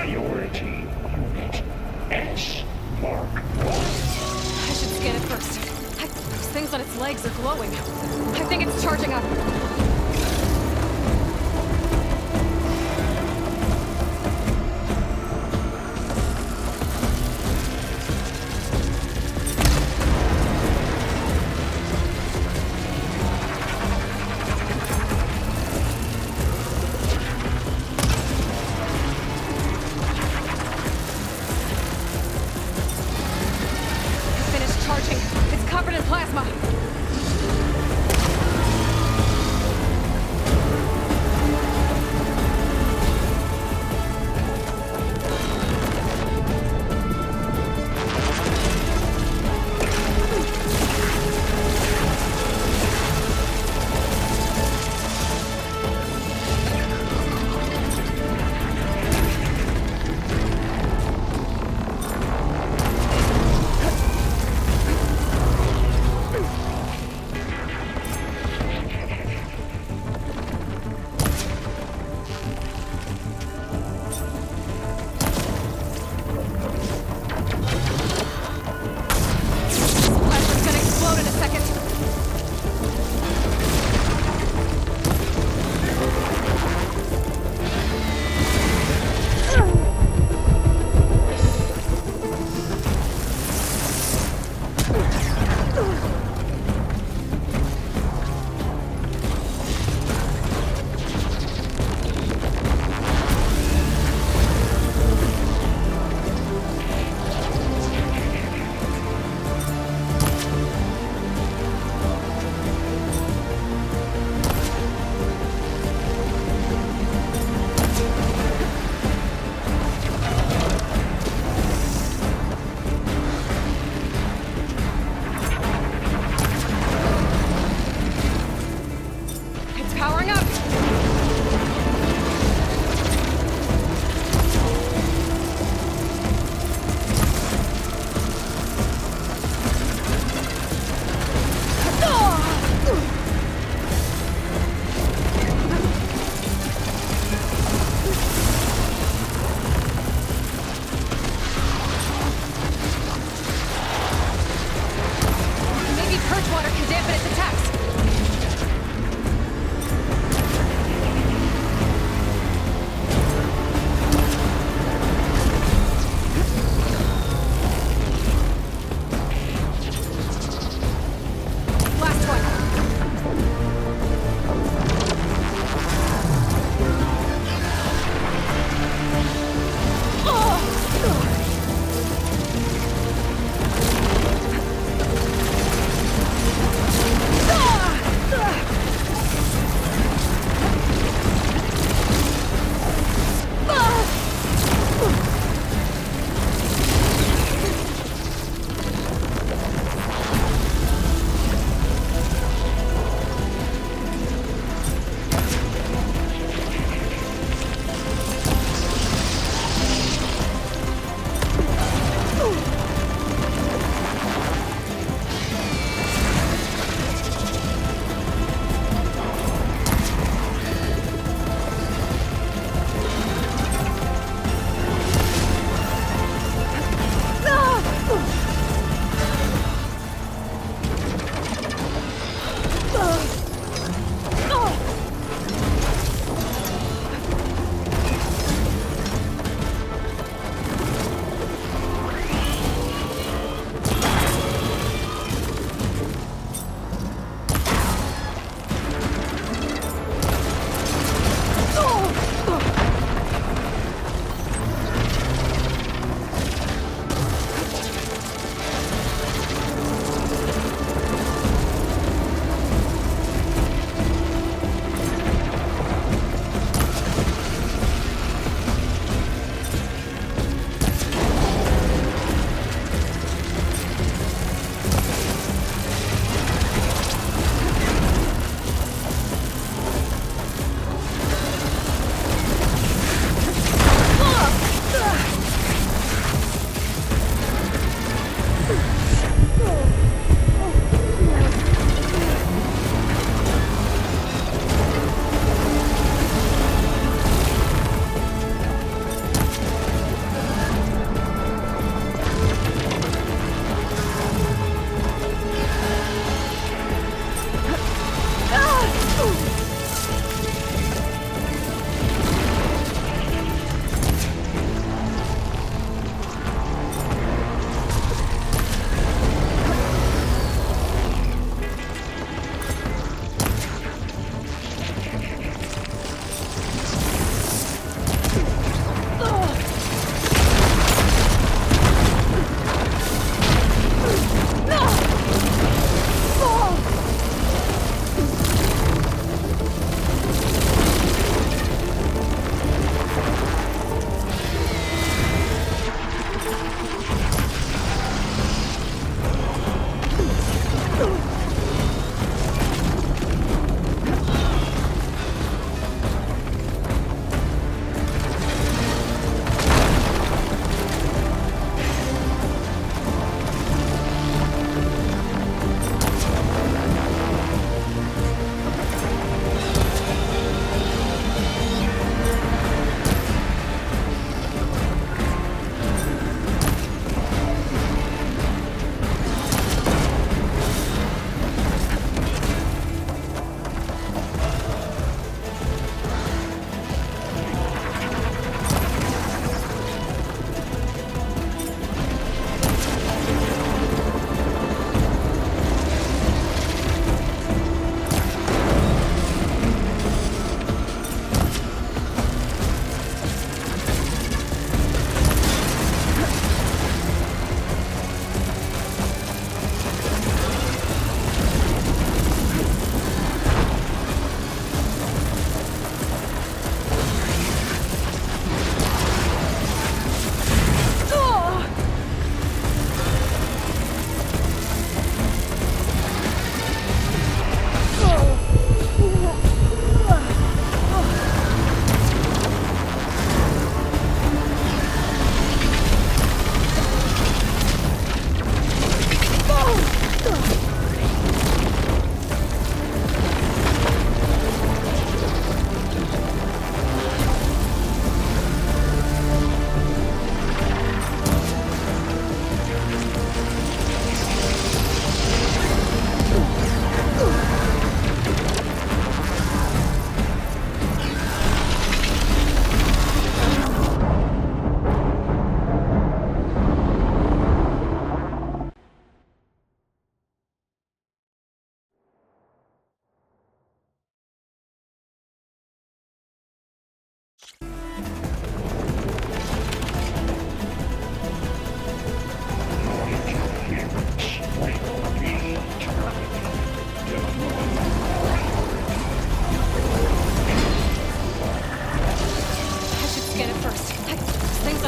Priority Unit S Mark 1. I should scan it first. Those things on its legs are glowing. I think it's charging up. Finished charging. It's covered in plasma.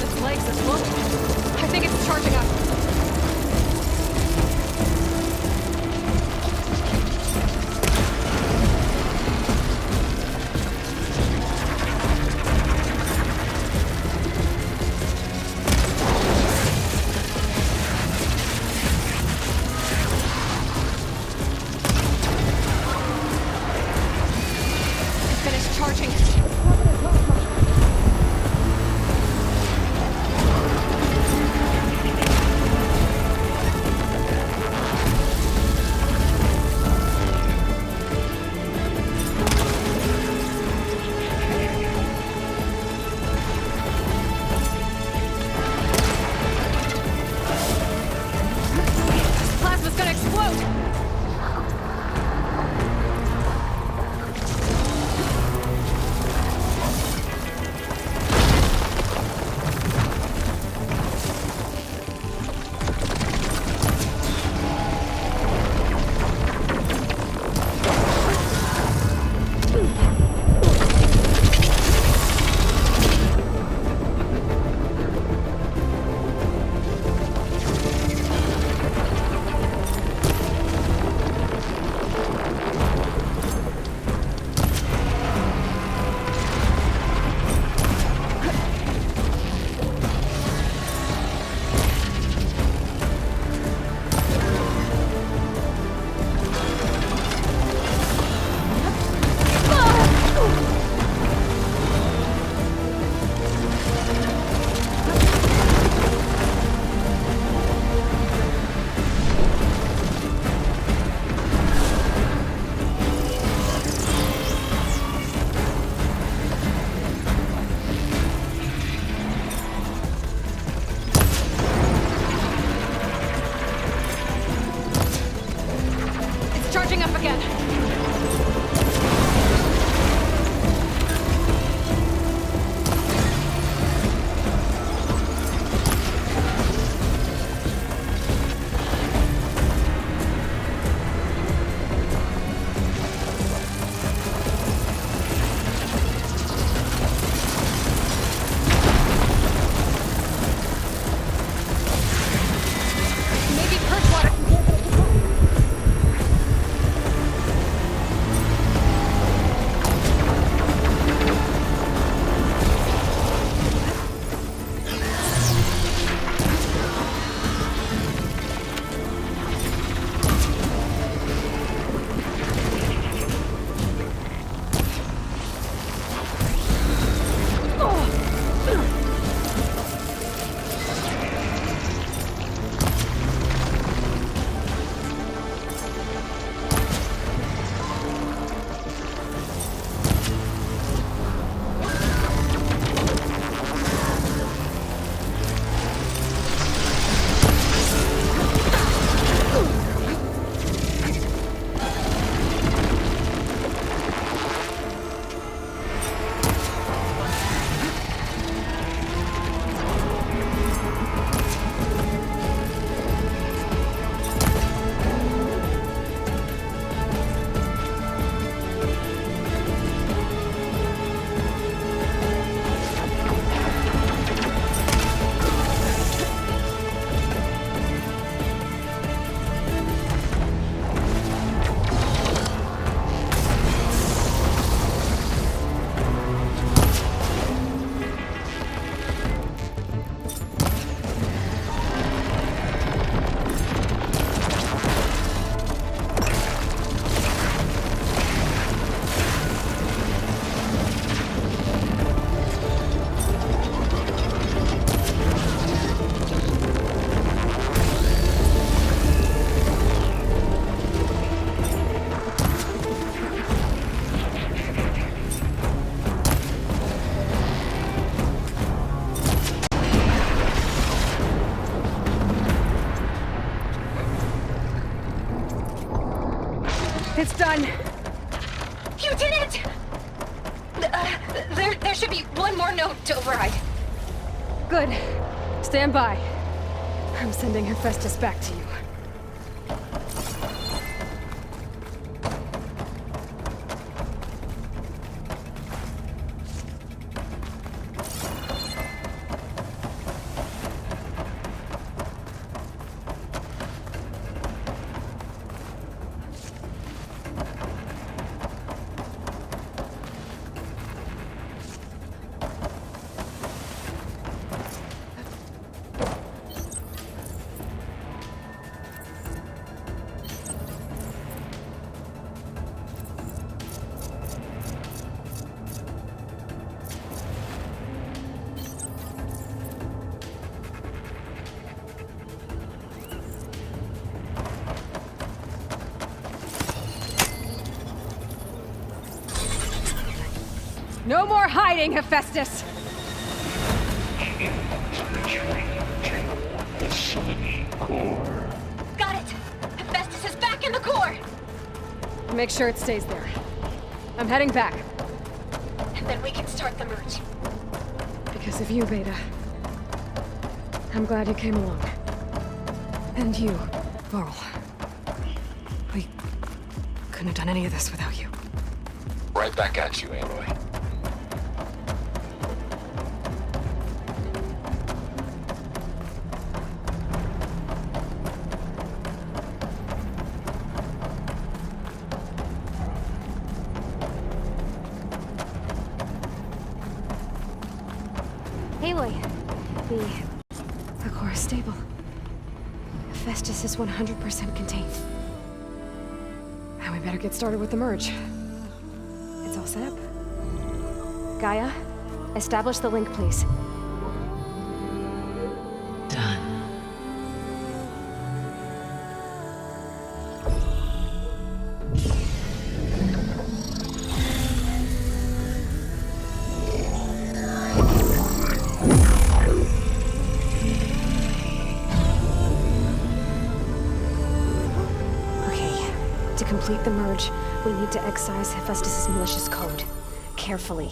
on its legs are glowing. I think it's charging up. It finished charging. Plasma's gonna explode! It's charging up again. Maybe Perchwater can get it. It's done. You did it! There should be one more note to override. Good. Stand by. I'm sending Hephaestus back to you. more hiding, Hephaestus! The sunny core. Got it! Hephaestus is back in the core! Make sure it stays there. I'm heading back. And then we can start the merge. Because of you, Beta. I'm glad you came along. And you, Varl. We couldn't have done any of this without you. Right back at you, Aloy. Aloy, the core is stable. Hephaestus is 100% contained. And we better get started with the merge. It's all set up. Gaia, establish the link, please. Done. Okay, to complete the merge, we need to excise Hephaestus' malicious code. Carefully.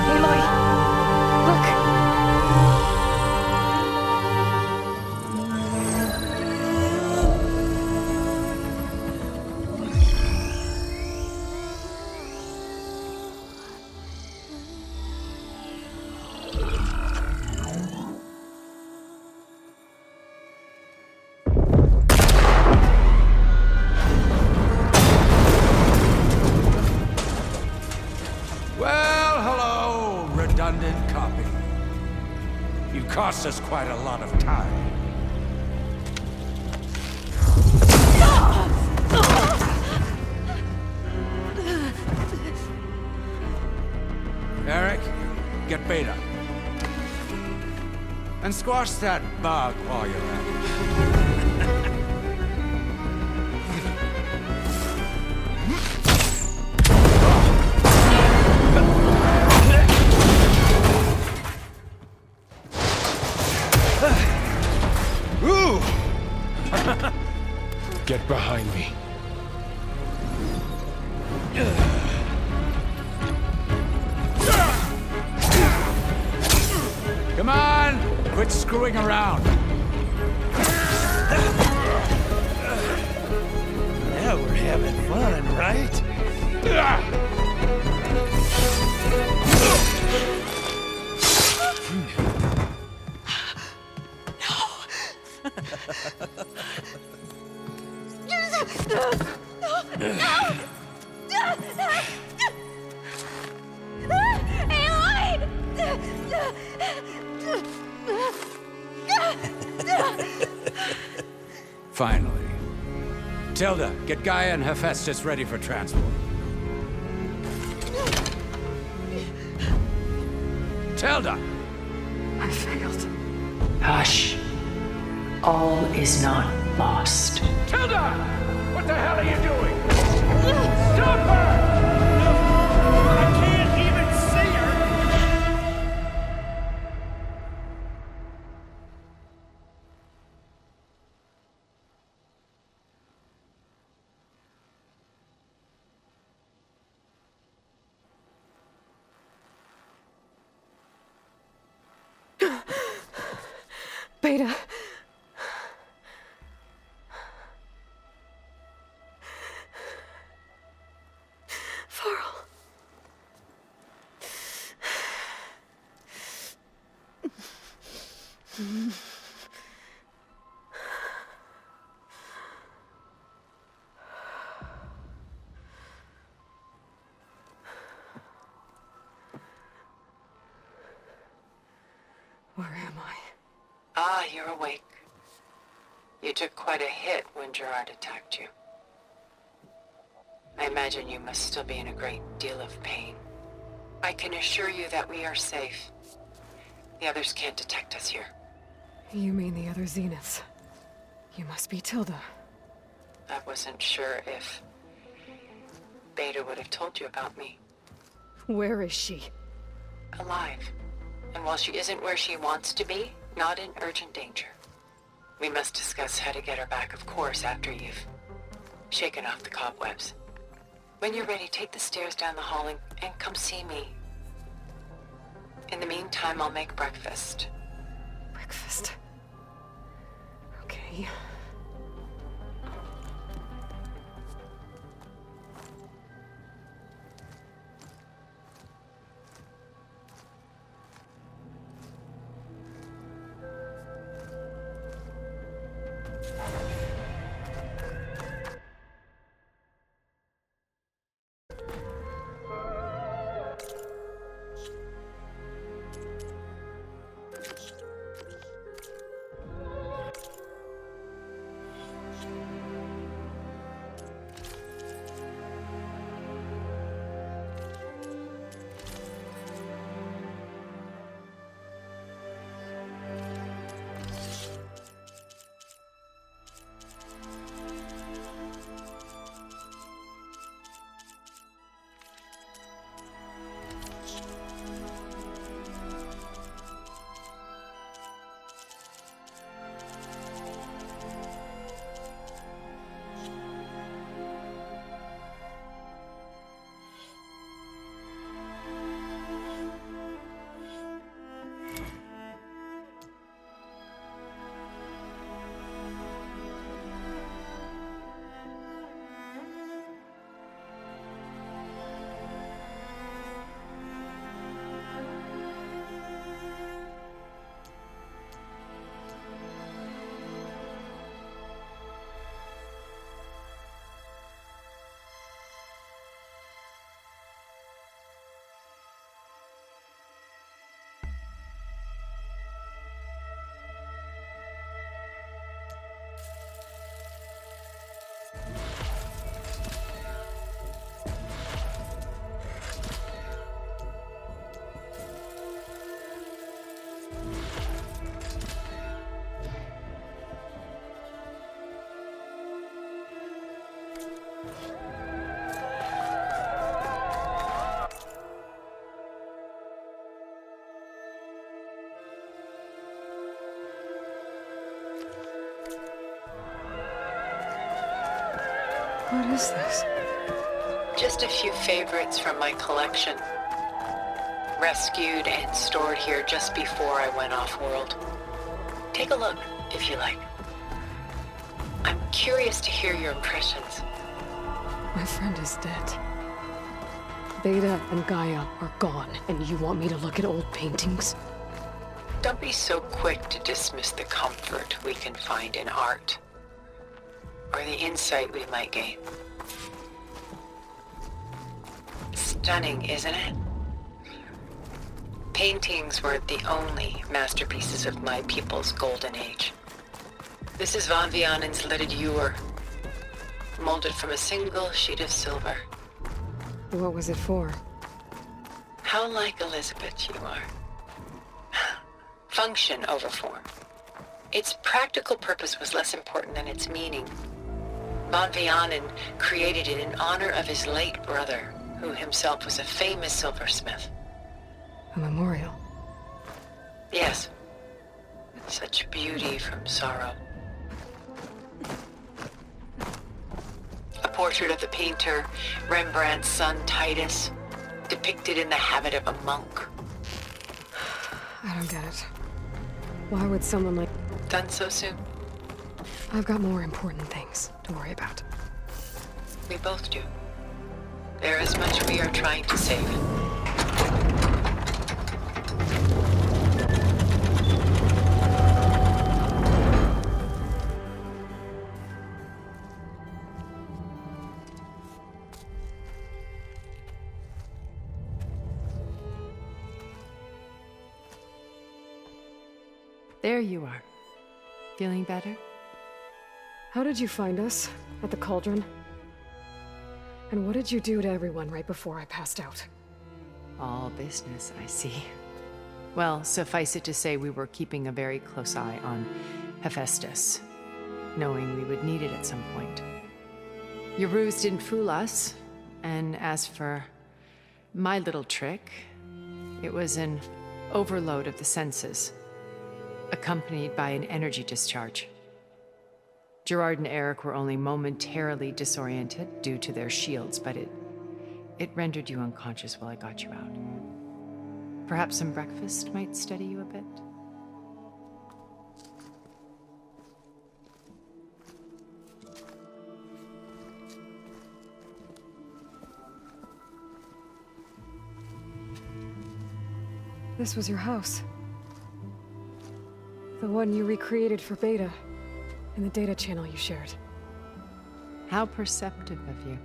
Aloy! Look! Well, hello, redundant copy. You cost us quite a lot of time. Eric, get Beta. And squash that bug while you're at it. Ooh! Get behind me. Come on! Quit screwing around. Now we're having fun, right? Finally. Tilda, get Gaia and Hephaestus ready for transport. Tilda! I failed. Hush. All is not lost. Tilda! What the hell are you doing? Stop her! I can't even see her! Beta. Varl. Where am I? Ah, you're awake. You took quite a hit when Gerard attacked you. I imagine you must still be in a great deal of pain. I can assure you that we are safe. The others can't detect us here. You mean the other Zeniths? You must be Tilda. I wasn't sure if Beta would have told you about me. Where is she? Alive. And while she isn't where she wants to be, not in urgent danger. We must discuss how to get her back, of course, after you've shaken off the cobwebs. When you're ready, take the stairs down the hall and come see me. In the meantime, I'll make breakfast. Breakfast. Okay. What is this? Just a few favorites from my collection. Rescued and stored here just before I went off-world. Take a look, if you like. I'm curious to hear your impressions. My friend is dead. Beta and Gaia are gone, and you want me to look at old paintings? Don't be so quick to dismiss the comfort we can find in art, or the insight we might gain. Stunning, isn't it? Paintings weren't the only masterpieces of my people's golden age. This is Von Vianen's Lidded Ewer, molded from a single sheet of silver. What was it for? How like Elizabeth you are. Function over form. Its practical purpose was less important than its meaning. Von Vianen created it in honor of his late brother, who himself was a famous silversmith. A memorial. Yes. Such beauty from sorrow. A portrait of the painter, Rembrandt's son Titus, depicted in the habit of a monk. I don't get it. Why would someone like... Done so soon? I've got more important things to worry about. We both do. There is much we are trying to save. There you are. Feeling better? How did you find us? At the Cauldron? And what did you do to everyone right before I passed out? All business, I see. Well, suffice it to say we were keeping a very close eye on Hephaestus, knowing we would need it at some point. Your ruse didn't fool us, and as for my little trick, it was an overload of the senses, accompanied by an energy discharge. Gerard and Eric were only momentarily disoriented due to their shields, but it rendered you unconscious while I got you out. Perhaps some breakfast might steady you a bit? This was your house. The one you recreated for Beta, in the data channel you shared. How perceptive of you.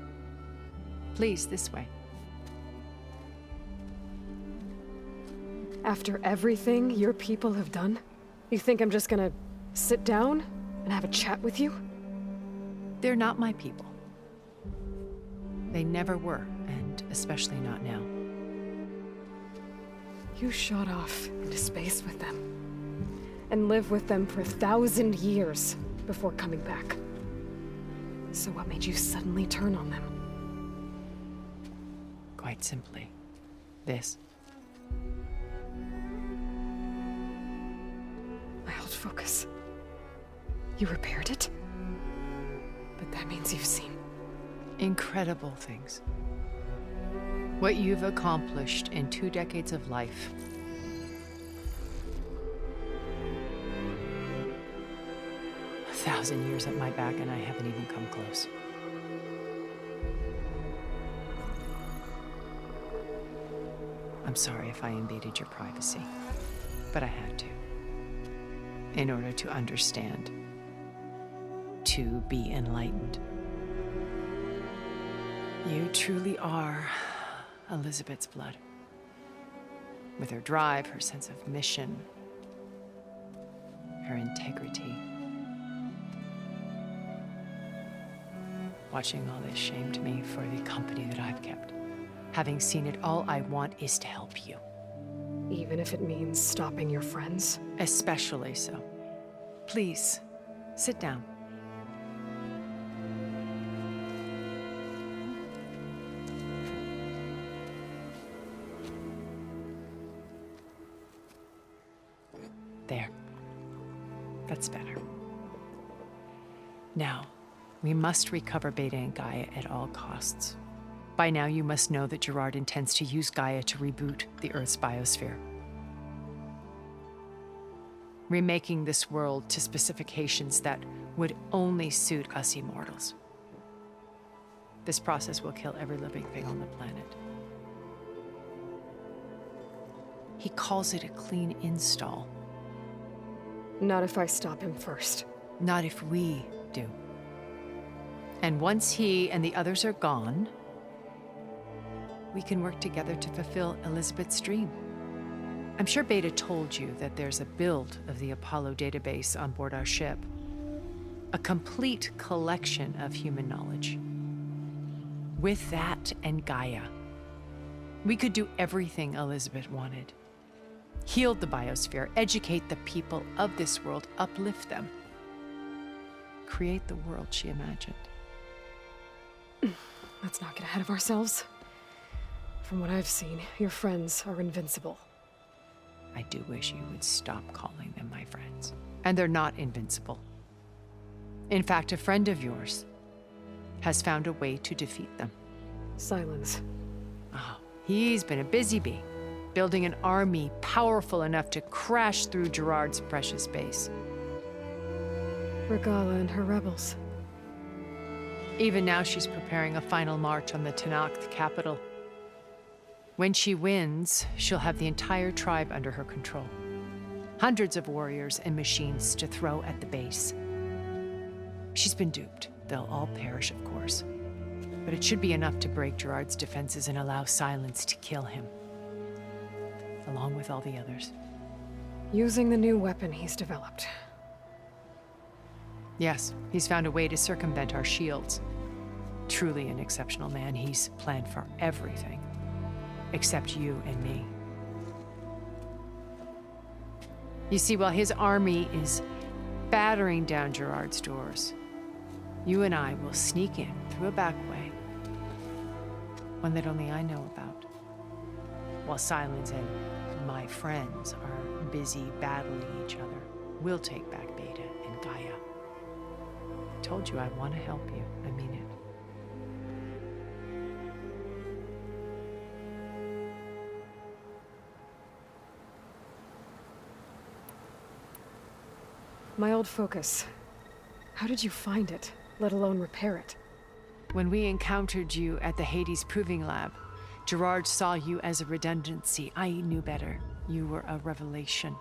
Please, this way. After everything your people have done, you think I'm just gonna sit down and have a chat with you? They're not my people. They never were, and especially not now. You shot off into space with them, and lived with them for 1,000 years before coming back. So what made you suddenly turn on them? Quite simply, this. My old focus. You repaired it? But that means you've seen Incredible things. What you've accomplished in 2 decades of life. A 1,000 years at my back and I haven't even come close. I'm sorry if I invaded your privacy, but I had to. In order to understand. To be enlightened. You truly are Elizabeth's blood. With her drive, her sense of mission, her integrity. Watching all this shamed me for the company that I've kept. Having seen it, all I want is to help you. even if it means stopping your friends. Especially so. Please, sit down. There. That's better. Now, we must recover Beta and Gaia at all costs. By now, you must know that Gerard intends to use Gaia to reboot the Earth's biosphere. Remaking this world to specifications that would only suit us immortals. This process will kill every living thing on the planet. He calls it a clean install. Not if I stop him first. Not if we do. And once he and the others are gone, we can work together to fulfill Elizabeth's dream. I'm sure Beta told you that there's a build of the Apollo database on board our ship. A complete collection of human knowledge. With that and Gaia, we could do everything Elizabeth wanted. Heal the biosphere, educate the people of this world, uplift them. Create the world she imagined. Let's not get ahead of ourselves. From what I've seen, your friends are invincible. I do wish you would stop calling them my friends. And they're not invincible. In fact, a friend of yours has found a way to defeat them. Silence. Oh, he's been a busy bee, building an army powerful enough to crash through Gerard's precious base. Regala and her rebels. Even now, she's preparing a final march on the Tenakth capital. When she wins, she'll have the entire tribe under her control. Hundreds of warriors and machines to throw at the base. She's been duped. They'll all perish, of course. But it should be enough to break Gerard's defenses and allow Silence to kill him. Along with all the others. Using the new weapon he's developed. Yes, he's found a way to circumvent our shields. Truly an exceptional man. He's planned for everything. Except you and me. You see, while his army is battering down Gerard's doors, you and I will sneak in through a back way. One that only I know about. While Sylens and my friends are busy battling each other, we'll take back Beta and Gaia. I told you I want to help you. I mean it. My old focus. How did you find it, let alone repair it? When we encountered you at the Hades Proving Lab, Gerard saw you as a redundancy. I knew better. You were a revelation.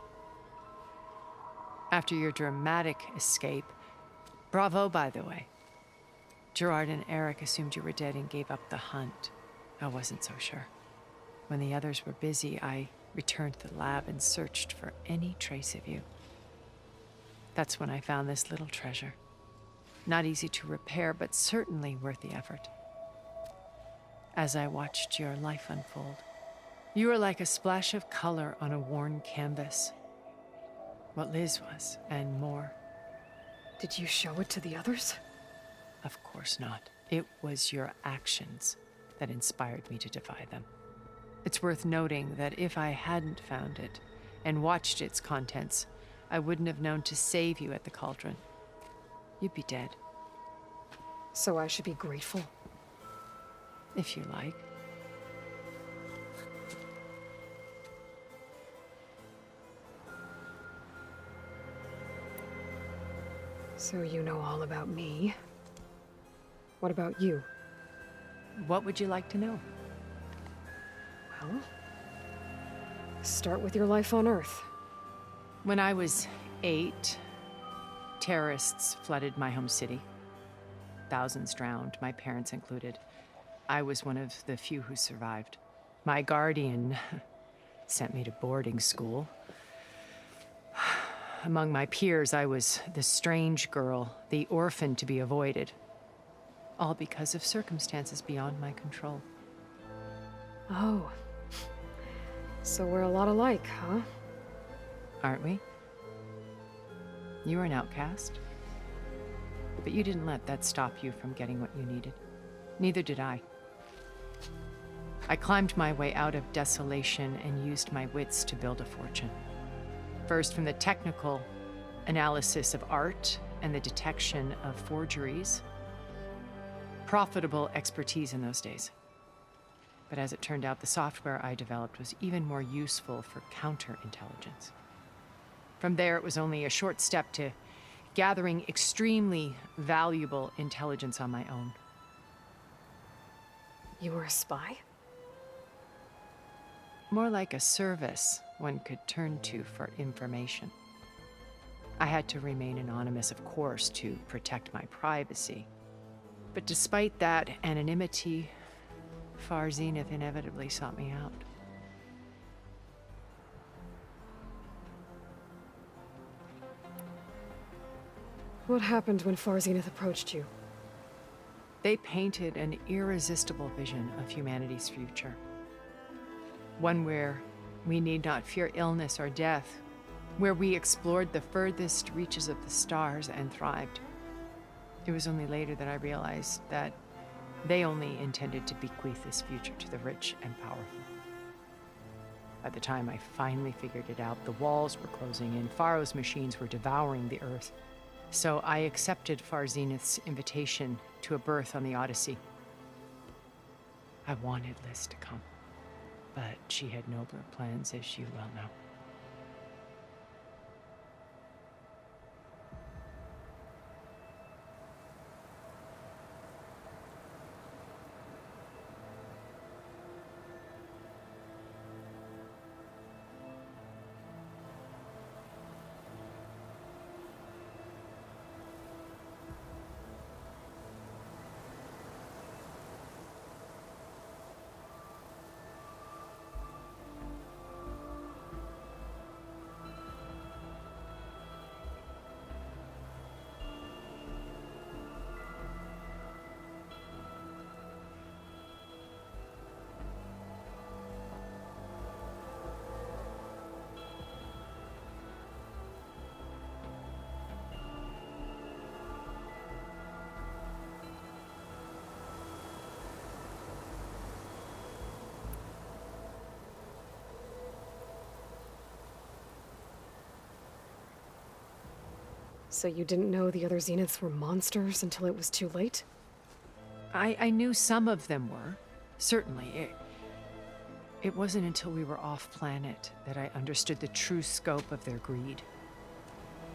After your dramatic escape, bravo, by the way. Gerard and Eric assumed you were dead and gave up the hunt. I wasn't so sure. When the others were busy, I returned to the lab and searched for any trace of you. That's when I found this little treasure. Not easy to repair, but certainly worth the effort. As I watched your life unfold, you were like a splash of color on a worn canvas. What Liz was, and more. Did you show it to the others? Of course not. It was your actions that inspired me to defy them. It's worth noting that if I hadn't found it and watched its contents, I wouldn't have known to save you at the cauldron. You'd be dead. So I should be grateful? If you like. So you know all about me. What about you? What would you like to know? Well, start with your life on Earth. When I was 8, terrorists flooded my home city. Thousands drowned, my parents included. I was one of the few who survived. My guardian sent me to boarding school. Among my peers, I was the strange girl, the orphan to be avoided. All because of circumstances beyond my control. Oh. So we're a lot alike, huh? Aren't we? You were an outcast. But you didn't let that stop you from getting what you needed. Neither did I. I climbed my way out of desolation and used my wits to build a fortune. First, from the technical analysis of art and the detection of forgeries. Profitable expertise in those days. But as it turned out, the software I developed was even more useful for counterintelligence. From there, it was only a short step to gathering extremely valuable intelligence on my own. You were a spy? More like a service one could turn to for information. I had to remain anonymous, of course, to protect my privacy. But despite that anonymity, Far Zenith inevitably sought me out. What happened when Far Zenith approached you? They painted an irresistible vision of humanity's future. One where we need not fear illness or death, where we explored the furthest reaches of the stars and thrived. It was only later that I realized that they only intended to bequeath this future to the rich and powerful. By the time I finally figured it out, the walls were closing in, Pharaoh's machines were devouring the earth. So I accepted Far Zenith's invitation to a berth on the Odyssey. I wanted Liz to come, but she had nobler plans, as you well know. So you didn't know the other Zeniths were monsters until it was too late? I knew some of them were. Certainly. It wasn't until we were off-planet that I understood the true scope of their greed.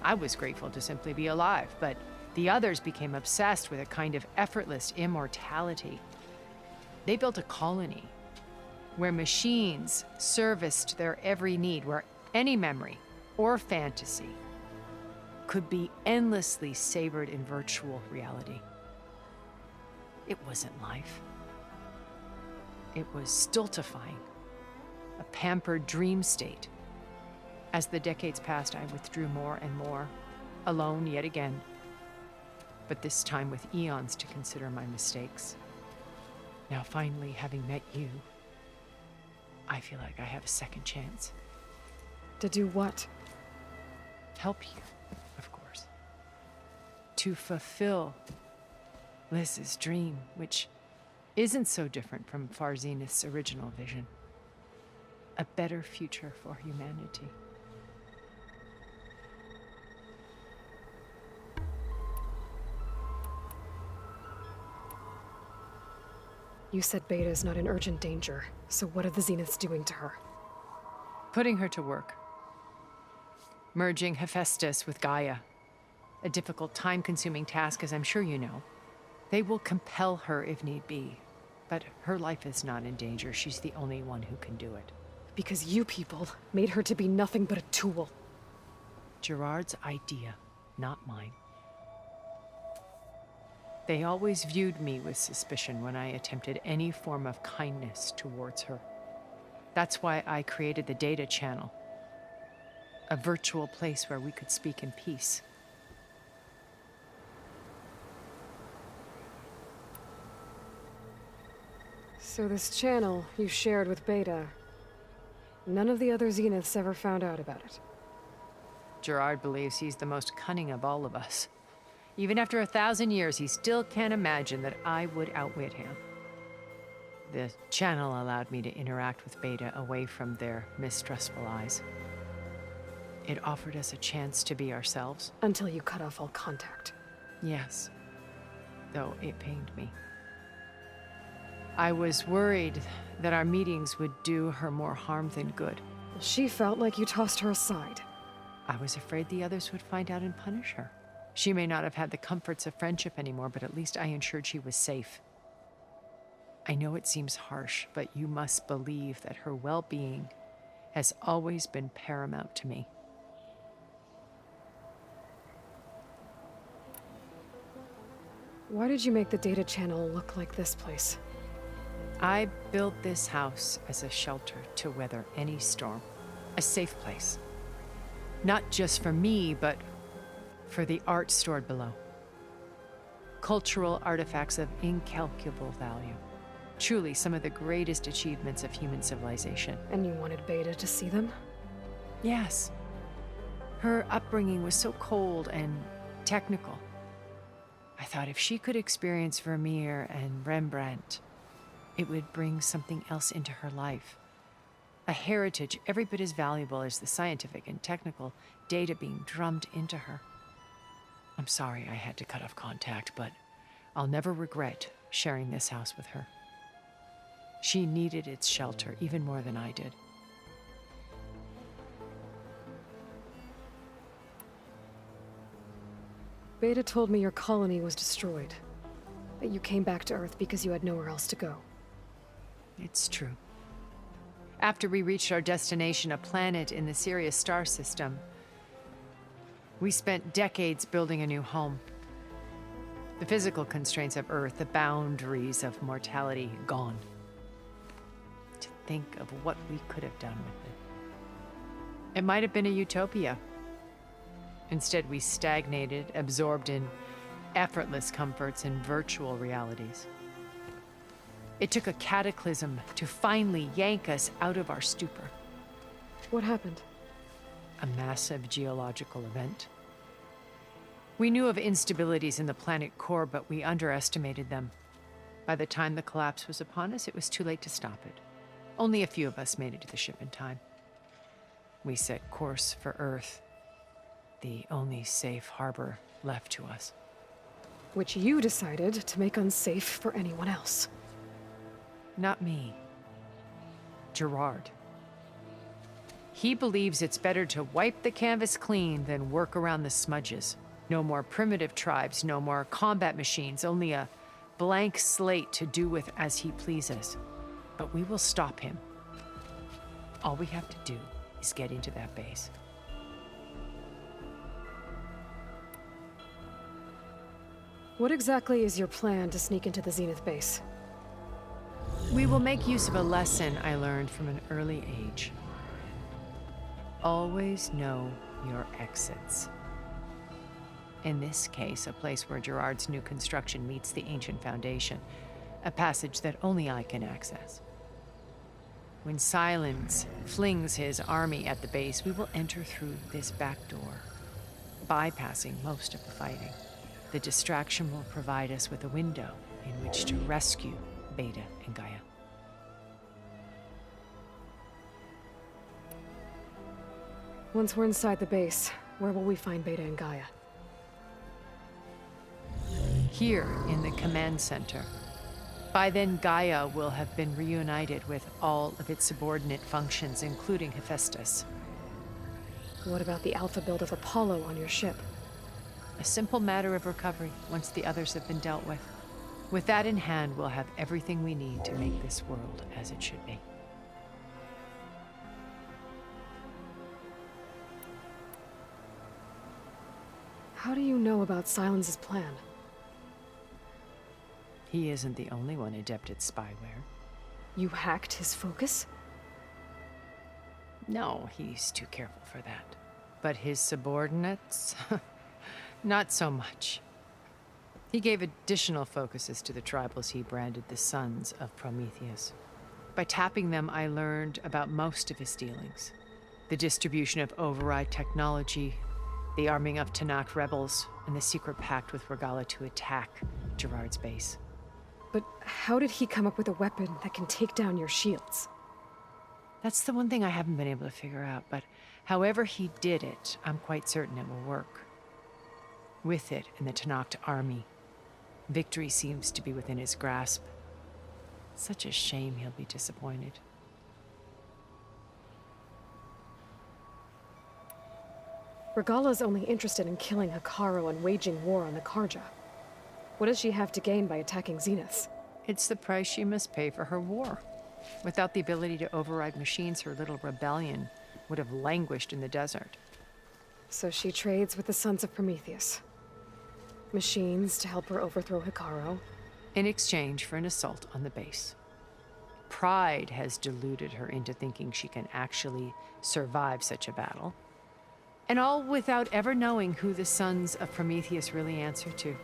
I was grateful to simply be alive, but the others became obsessed with a kind of effortless immortality. They built a colony where machines serviced their every need, where any memory or fantasy could be endlessly savored in virtual reality. It wasn't life. It was stultifying, a pampered dream state. As the decades passed, I withdrew more and more, alone yet again, but this time with eons to consider my mistakes. Now finally, having met you, I feel like I have a second chance. To do what? Help you, of course. To fulfill Liz's dream, which isn't so different from Far Zenith's original vision. A better future for humanity. You said Beta's not in urgent danger, so what are the Zeniths doing to her? Putting her to work. Merging Hephaestus with Gaia. A difficult, time-consuming task, as I'm sure you know. They will compel her if need be. But her life is not in danger. She's the only one who can do it. Because you people made her to be nothing but a tool. Gerard's idea, not mine. They always viewed me with suspicion when I attempted any form of kindness towards her. That's why I created the Data Channel. A virtual place where we could speak in peace. So this channel you shared with Beta, none of the other Zeniths ever found out about it. Gerard believes he's the most cunning of all of us. Even after 1,000 years, he still can't imagine that I would outwit him. The channel allowed me to interact with Beta away from their mistrustful eyes. It offered us a chance to be ourselves. Until you cut off all contact. Yes, though it pained me. I was worried that our meetings would do her more harm than good. She felt like you tossed her aside. I was afraid the others would find out and punish her. She may not have had the comforts of friendship anymore, but at least I ensured she was safe. I know it seems harsh, but you must believe that her well-being has always been paramount to me. Why did you make the Data Channel look like this place? I built this house as a shelter to weather any storm. A safe place. Not just for me, but for the art stored below. Cultural artifacts of incalculable value. Truly some of the greatest achievements of human civilization. And you wanted Beta to see them? Yes. Her upbringing was so cold and technical. I thought if she could experience Vermeer and Rembrandt, it would bring something else into her life. A heritage every bit as valuable as the scientific and technical data being drummed into her. I'm sorry I had to cut off contact, but I'll never regret sharing this house with her. She needed its shelter even more than I did. Beta told me your colony was destroyed. That you came back to Earth because you had nowhere else to go. It's true. After we reached our destination, a planet in the Sirius star system, we spent decades building a new home. The physical constraints of Earth, the boundaries of mortality, gone. To think of what we could have done with it. It might have been a utopia. Instead, we stagnated, absorbed in effortless comforts and virtual realities. It took a cataclysm to finally yank us out of our stupor. What happened? A massive geological event. We knew of instabilities in the planet core, but we underestimated them. By the time the collapse was upon us, it was too late to stop it. Only a few of us made it to the ship in time. We set course for Earth. the only safe harbor left to us. Which you decided to make unsafe for anyone else. Not me. Gerard. He believes it's better to wipe the canvas clean than work around the smudges. No more primitive tribes, no more combat machines, only a blank slate to do with as he pleases. But we will stop him. All we have to do is get into that base. What exactly is your plan to sneak into the Zenith base? We will make use of a lesson I learned from an early age. Always know your exits. In this case, a place where Gerard's new construction meets the ancient foundation, a passage that only I can access. When Silence flings his army at the base, we will enter through this back door, bypassing most of the fighting. The distraction will provide us with a window in which to rescue Beta and Gaia. Once we're inside the base, where will we find Beta and Gaia? Here in the command center. By then, Gaia will have been reunited with all of its subordinate functions, including Hephaestus. What about the Alpha build of Apollo on your ship? A simple matter of recovery once the others have been dealt with. With that in hand, we'll have everything we need to make this world as it should be. How do you know about Silence's plan? He isn't the only one adept at spyware. You hacked his focus? No, he's too careful for that. But his subordinates? Not so much. He gave additional focuses to the tribals he branded the Sons of Prometheus. By tapping them, I learned about most of his dealings. The distribution of override technology, the arming of Tanakh rebels, and the secret pact with Regalla to attack Gerard's base. But how did he come up with a weapon that can take down your shields? That's the one thing I haven't been able to figure out, but however he did it, I'm quite certain it will work. With it and the Tanakh army, victory seems to be within his grasp. Such a shame he'll be disappointed. Regalla's only interested in killing Hekarro and waging war on the Karja. What does she have to gain by attacking Zenith? It's the price she must pay for her war. Without the ability to override machines, her little rebellion would have languished in the desert. So she trades with the Sons of Prometheus. Machines to help her overthrow Hekarro. In exchange for an assault on the base. Pride has deluded her into thinking she can actually survive such a battle. And all without ever knowing who the Sons of Prometheus really answer to.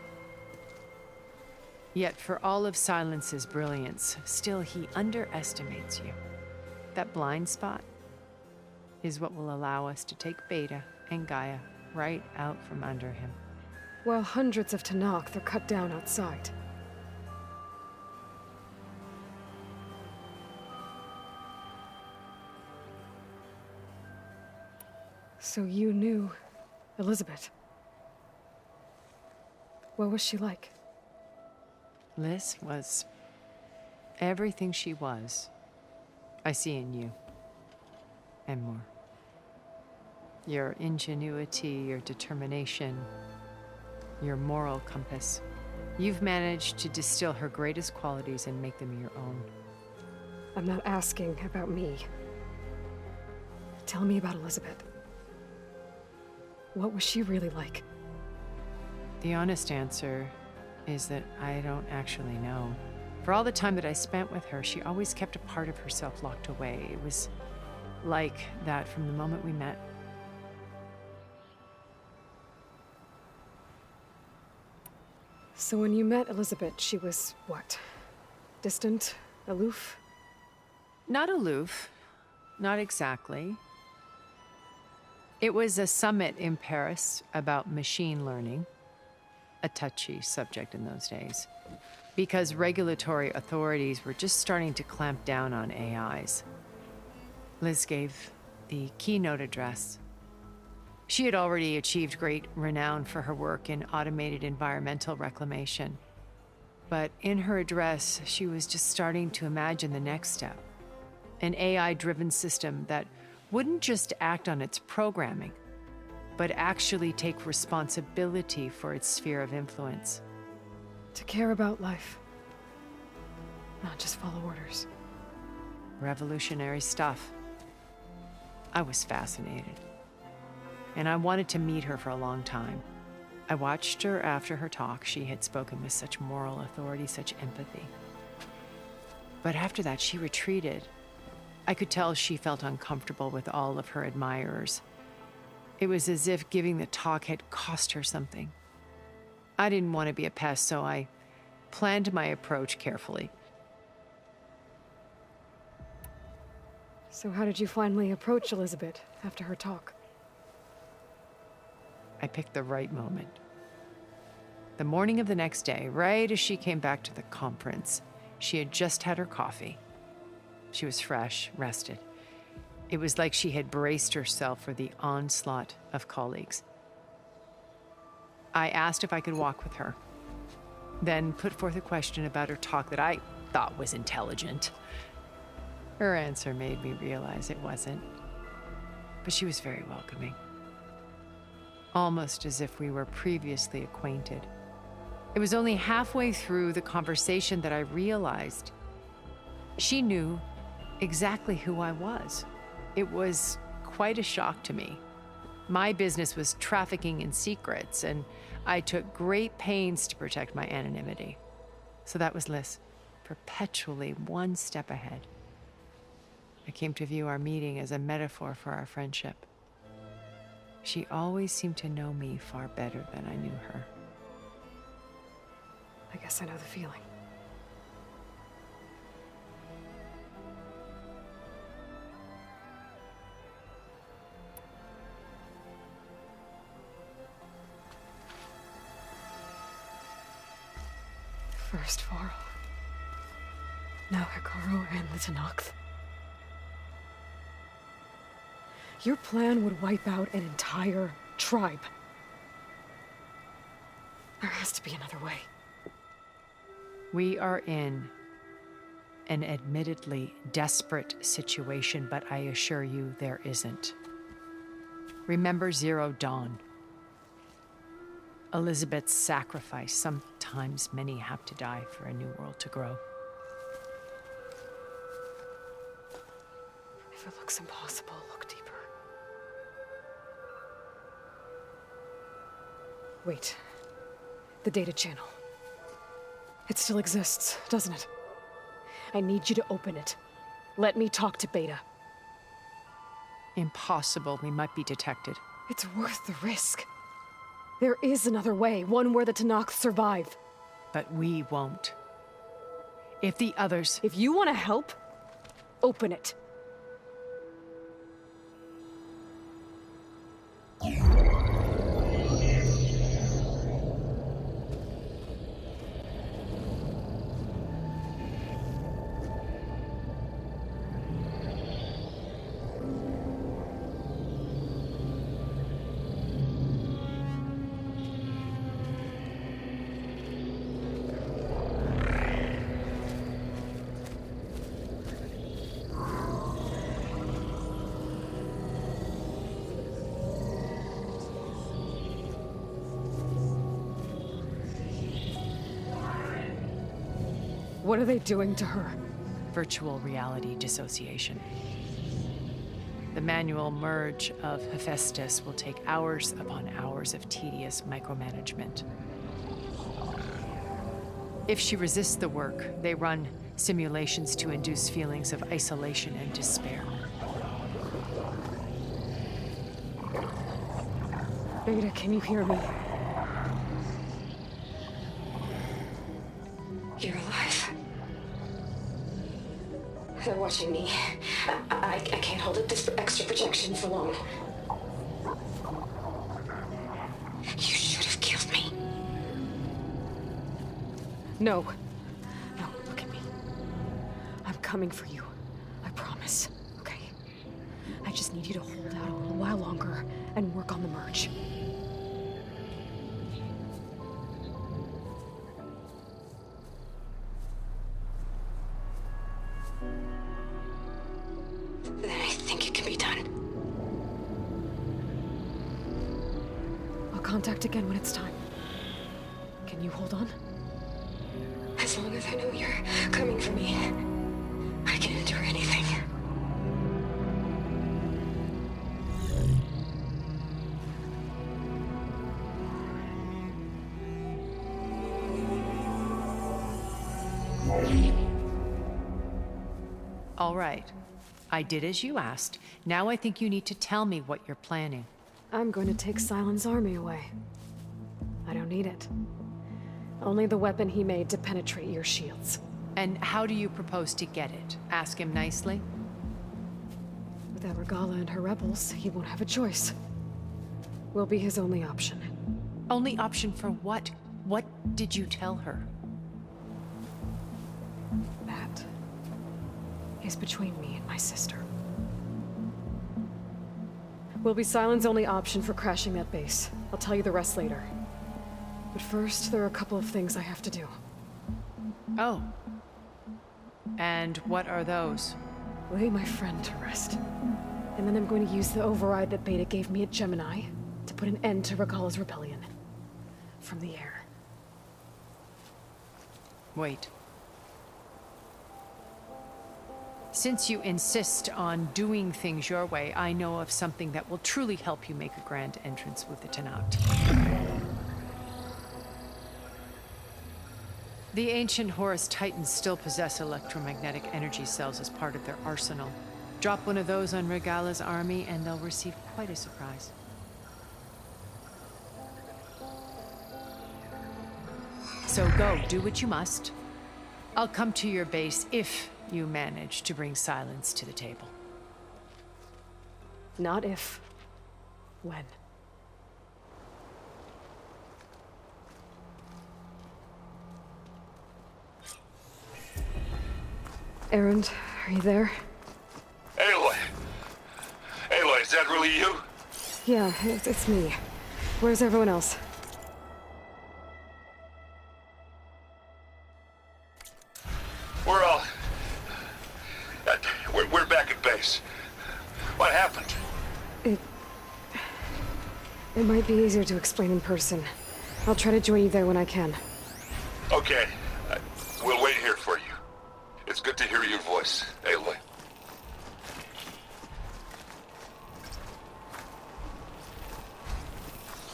Yet for all of Silence's brilliance, still he underestimates you. That blind spot is what will allow us to take Beta and Gaia right out from under him. While hundreds of Tanakh are cut down outside. So you knew Elizabeth. What was she like? Liz was everything she was. I see in you. And more. Your ingenuity, your determination, your moral compass. You've managed to distill her greatest qualities and make them your own. I'm not asking about me. Tell me about Elizabeth. What was she really like? The honest answer is that I don't actually know. For all the time that I spent with her, she always kept a part of herself locked away. It was like that from the moment we met. So when you met Elizabeth, she was what? Distant? Aloof? Not aloof. Not exactly. It was a summit in Paris about machine learning. A touchy subject in those days. Because regulatory authorities were just starting to clamp down on AIs. Liz gave the keynote address. She had already achieved great renown for her work in automated environmental reclamation. But in her address, she was just starting to imagine the next step. An AI-driven system that wouldn't just act on its programming, but actually take responsibility for its sphere of influence. To care about life. Not just follow orders. Revolutionary stuff. I was fascinated. And I wanted to meet her for a long time. I watched her after her talk. She had spoken with such moral authority, such empathy. But after that, she retreated. I could tell she felt uncomfortable with all of her admirers. It was as if giving the talk had cost her something. I didn't want to be a pest, so I planned my approach carefully. So how did you finally approach Elizabeth after her talk? I picked the right moment. The morning of the next day, right as she came back to the conference, she had just had her coffee. She was fresh, rested. It was like she had braced herself for the onslaught of colleagues. I asked if I could walk with her, then put forth a question about her talk that I thought was intelligent. Her answer made me realize it wasn't, but she was very welcoming. Almost as if we were previously acquainted. It was only halfway through the conversation that I realized she knew exactly who I was. It was quite a shock to me. My business was trafficking in secrets, and I took great pains to protect my anonymity. So that was Liz, perpetually one step ahead. I came to view our meeting as a metaphor for our friendship. She always seemed to know me far better than I knew her. I guess I know the feeling. First Varl. Now Hekarro and the Tenakth. Your plan would wipe out an entire tribe. There has to be another way. We are in an admittedly desperate situation, but I assure you there isn't. Remember Zero Dawn. Elizabeth's sacrifice. Sometimes many have to die for a new world to grow. If it looks impossible, look deeper. Wait. The data channel. It still exists, doesn't it? I need you to open it. Let me talk to Beta. Impossible. We might be detected. It's worth the risk. There is another way, one where the Tenakth survive. But we won't. If the others... If you want to help, open it. What are they doing to her? Virtual reality dissociation. The manual merge of Hephaestus will take hours upon hours of tedious micromanagement. If she resists the work, they run simulations to induce feelings of isolation and despair. Beta, can you hear me? You're alive. They're watching me. I can't hold up this extra projection for long. You should have killed me. No. No, look at me. I'm coming for you. I promise, okay? I just need you to hold out a little while longer, and work on the merge. Then I think it can be done. I'll contact again when it's time. Can you hold on? As long as I know you're coming for me, I can endure anything. All right. I did as you asked. Now I think you need to tell me what you're planning. I'm going to take Sylens' army away. I don't need it. Only the weapon he made to penetrate your shields. And how do you propose to get it? Ask him nicely? Without Regala and her rebels, he won't have a choice. We'll be his only option. Only option for what? What did you tell her? That is between me and my sister. Will be Sylens' only option for crashing that base. I'll tell you the rest later. But first, there are a couple of things I have to do. Oh. And what are those? Lay my friend to rest. And then I'm going to use the override that Beta gave me at Gemini to put an end to Regala's rebellion. From the air. Wait. Since you insist on doing things your way, I know of something that will truly help you make a grand entrance with the Tenat. The ancient Horus Titans still possess electromagnetic energy cells as part of their arsenal. Drop one of those on Regala's army and they'll receive quite a surprise. So go, do what you must. I'll come to your base if you manage to bring Sylens to the table. Not if. When. Erend, are you there? Aloy! Aloy, is that really you? Yeah, it's me. Where's everyone else? We're all... We're back at base. What happened? It might be easier to explain in person. I'll try to join you there when I can. Okay. We'll wait here for you. It's good to hear your voice, Aloy.